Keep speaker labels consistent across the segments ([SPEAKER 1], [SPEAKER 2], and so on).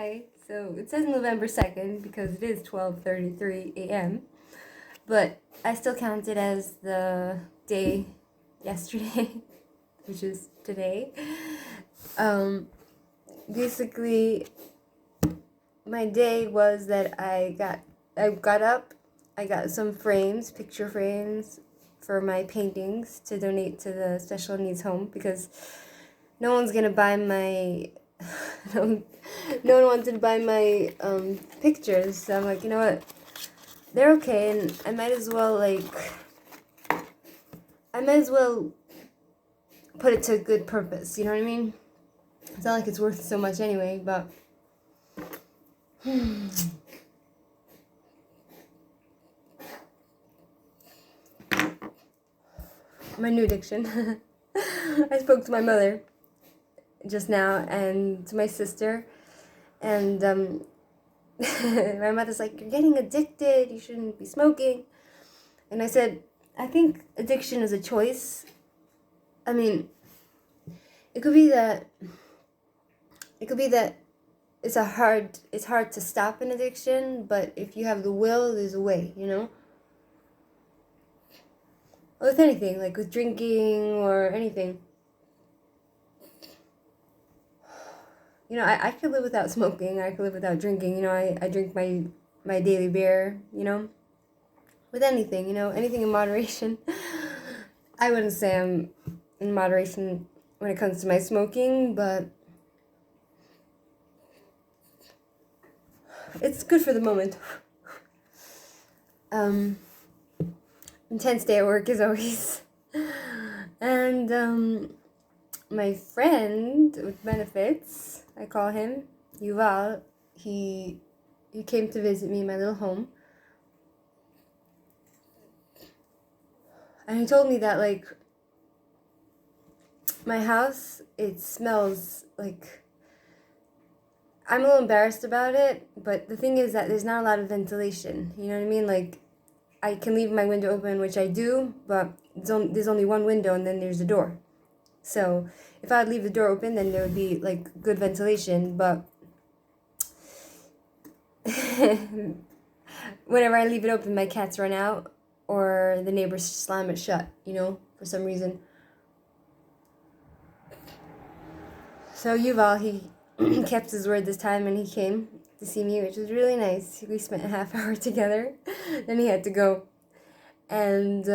[SPEAKER 1] Hi. So it says November 2nd because it is 12:33 a.m. But I still count it as the day yesterday, which is today. Basically, my day was that I got up, I got some frames, picture frames for my paintings to donate to the special needs home because no one's gonna buy my no one wanted to buy my pictures, so I'm like, you know what, they're okay, and I might as well put it to a good purpose, you know what I mean? It's not like it's worth so much anyway, but my new addiction. I spoke to my mother just now and to my sister, and my mother's like, you're getting addicted, you shouldn't be smoking. And I said, I think addiction is a choice. I mean, it could be that it's hard to stop an addiction, but if you have the will, there's a way, you know? With anything, like with drinking or anything. You know, I could live without smoking, I could live without drinking, you know, I drink my daily beer, you know? With anything, you know, anything in moderation. I wouldn't say I'm in moderation when it comes to my smoking, but it's good for the moment. Intense day at work as always. And my friend with benefits, I call him Yuval, he came to visit me in my little home. And he told me that, like, my house, it smells like, I'm a little embarrassed about it, but the thing is that there's not a lot of ventilation, you know what I mean? Like, I can leave my window open, which I do, but there's only one window and then there's a door. So if I'd leave the door open, then there would be, like, good ventilation, but whenever I leave it open, my cats run out, or the neighbors slam it shut, you know, for some reason. So Yuval, he kept his word this time, and he came to see me, which was really nice. We spent a half hour together, then he had to go. And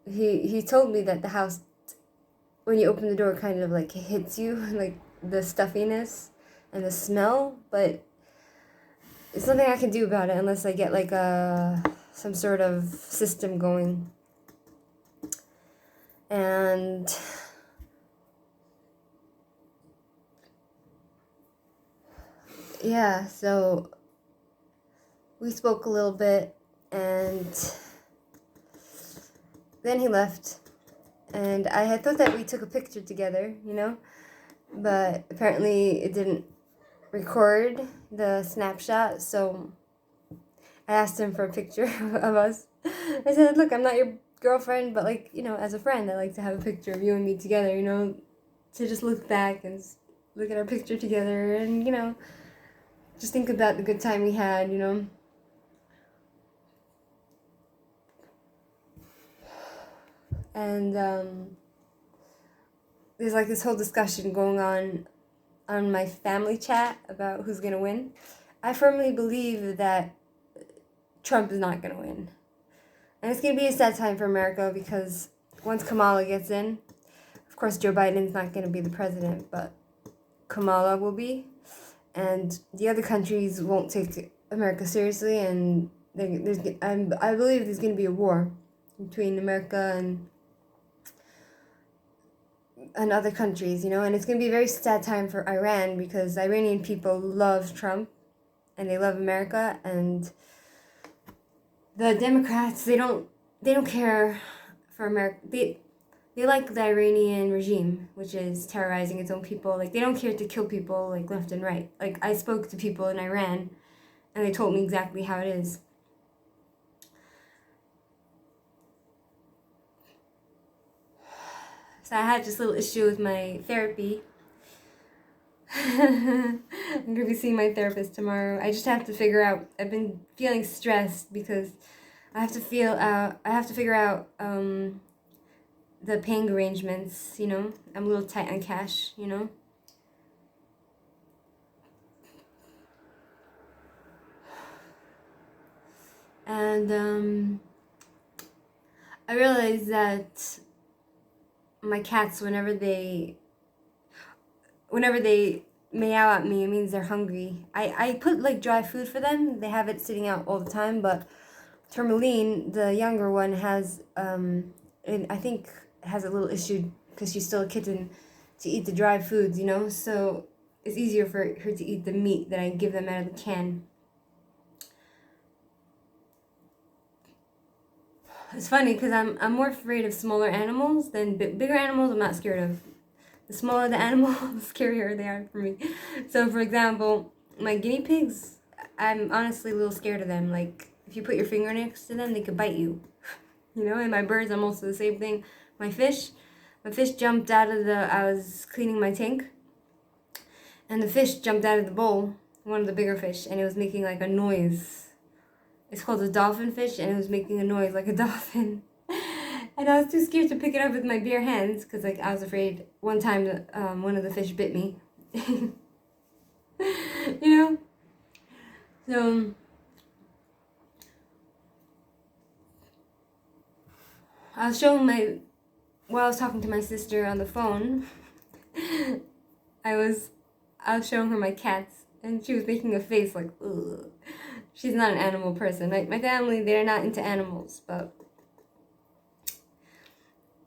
[SPEAKER 1] he told me that the house, when you open the door, kind of like hits you, like the stuffiness and the smell, but it's nothing I can do about it unless I get like some sort of system going. And yeah, so we spoke a little bit, and then he left, and I had thought that we took a picture together, you know, but apparently it didn't record the snapshot, so I asked him for a picture of us. I said, look, I'm not your girlfriend, but, like, you know, as a friend, I like to have a picture of you and me together, you know, to just look back and look at our picture together and, you know, just think about the good time we had, you know. And there's like this whole discussion going on my family chat about who's gonna win. I firmly believe that Trump is not gonna win, and it's gonna be a sad time for America because once Kamala gets in, of course Joe Biden's not gonna be the president, but Kamala will be, and the other countries won't take America seriously, and I believe there's gonna be a war between America and other countries, you know, and it's going to be a very sad time for Iran because Iranian people love Trump and they love America, and the Democrats, they don't care for America. They like the Iranian regime, which is terrorizing its own people. Like, they don't care to kill people, like, left and right. Like, I spoke to people in Iran and they told me exactly how it is. So I had this little issue with my therapy I'm gonna be seeing my therapist tomorrow. I just have to figure out. I've been feeling stressed because I have to figure out the paying arrangements. You know, I'm a little tight on cash. You know. And I realized that my cats, whenever they meow at me, it means they're hungry. I put like dry food for them. They have it sitting out all the time, but Tourmaline, the younger one, and I think has a little issue because she's still a kitten to eat the dry foods, you know. So it's easier for her to eat the meat that I give them out of the can. It's funny because I'm more afraid of smaller animals than bigger animals. I'm not scared of. The smaller the animal, the scarier they are for me. So, for example, my guinea pigs, I'm honestly a little scared of them. Like, if you put your finger next to them, they could bite you. You know, and my birds, I'm also the same thing. My fish jumped out of I was cleaning my tank, and the fish jumped out of the bowl, one of the bigger fish, and it was making like a noise. It's called a dolphin fish, and it was making a noise like a dolphin. And I was too scared to pick it up with my bare hands because, like, I was afraid one time that one of the fish bit me. You know? So, I was while I was talking to my sister on the phone, I was showing her my cats, and she was making a face like, ugh. She's not an animal person. Like, my family, they're not into animals, but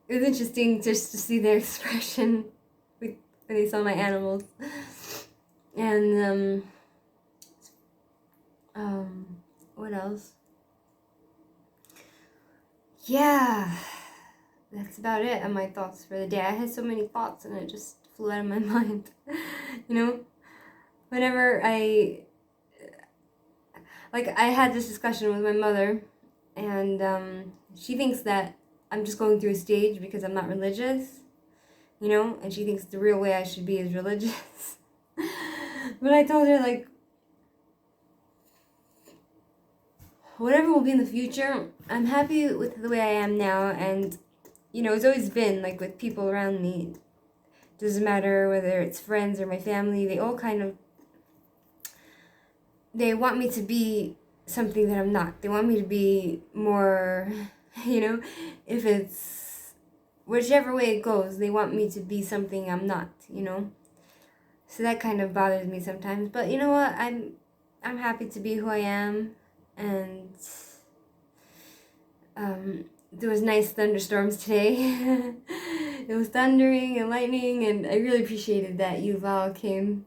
[SPEAKER 1] it was interesting just to see their expression when they saw my animals. And what else? Yeah, that's about it on my thoughts for the day. I had so many thoughts and it just flew out of my mind. You know, whenever I had this discussion with my mother, and she thinks that I'm just going through a stage because I'm not religious, you know, and she thinks the real way I should be is religious. But I told her, like, whatever will be in the future, I'm happy with the way I am now, and, you know, it's always been, like, with people around me. It doesn't matter whether it's friends or my family, they all kind of, they want me to be something that I'm not. They want me to be more, you know, if it's whichever way it goes, they want me to be something I'm not, you know. So that kind of bothers me sometimes. But you know what? I'm happy to be who I am, and there was nice thunderstorms today. It was thundering and lightning, and I really appreciated that Yuval came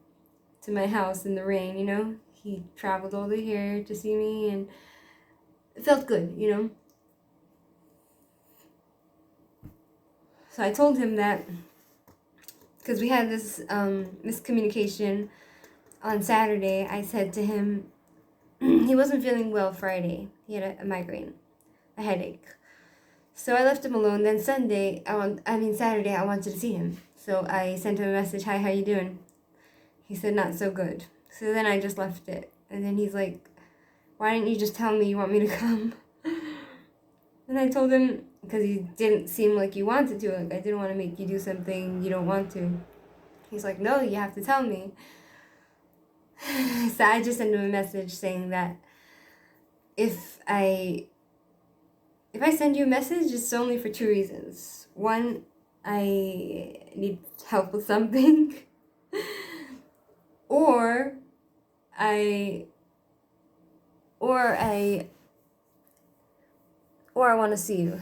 [SPEAKER 1] to my house in the rain, you know. He traveled all the way here to see me, and it felt good, you know. So I told him that, because we had this miscommunication on Saturday. I said to him, he wasn't feeling well Friday. He had a migraine, a headache. So I left him alone. Then Saturday, I wanted to see him. So I sent him a message, "Hi, how you doing?" He said, "Not so good." So then I just left it. And then he's like, "Why didn't you just tell me you want me to come?" And I told him, because he didn't seem like you wanted to. Like, I didn't want to make you do something you don't want to. He's like, "No, you have to tell me." So I just sent him a message saying that if I send you a message, it's only for two reasons. One, I need help with something, or I want to see you.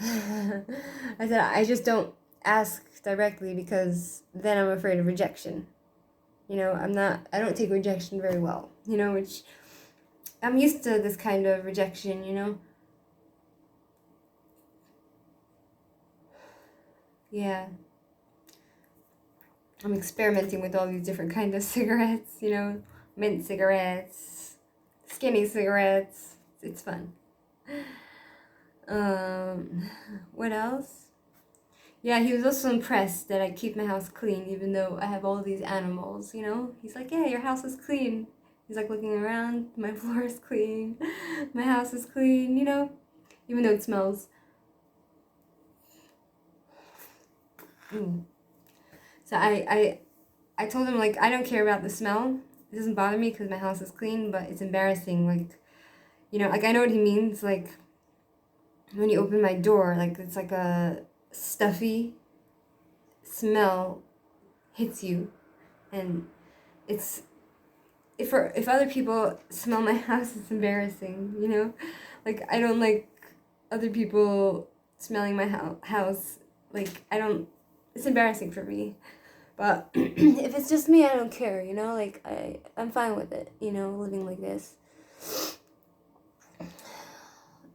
[SPEAKER 1] I said, I just don't ask directly because then I'm afraid of rejection. You know, I don't take rejection very well, you know, which I'm used to this kind of rejection, you know. Yeah. I'm experimenting with all these different kinds of cigarettes, you know, mint cigarettes, skinny cigarettes. It's fun. What else? Yeah, he was also impressed that I keep my house clean, even though I have all these animals, you know? He's like, yeah, your house is clean. He's like looking around, my floor is clean, my house is clean, you know? Even though it smells. Mm. So I told him, like, I don't care about the smell. It doesn't bother me because my house is clean, but it's embarrassing. Like, you know, like, I know what he means. Like, when you open my door, like, it's like a stuffy smell hits you. And it's, if other people smell my house, it's embarrassing, you know? Like, I don't like other people smelling my house. Like, I don't, it's embarrassing for me. But if it's just me, I don't care, you know? Like, I'm fine with it, you know, living like this.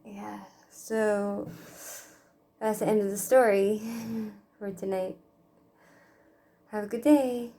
[SPEAKER 1] Yeah, so that's the end of the story for tonight. Have a good day.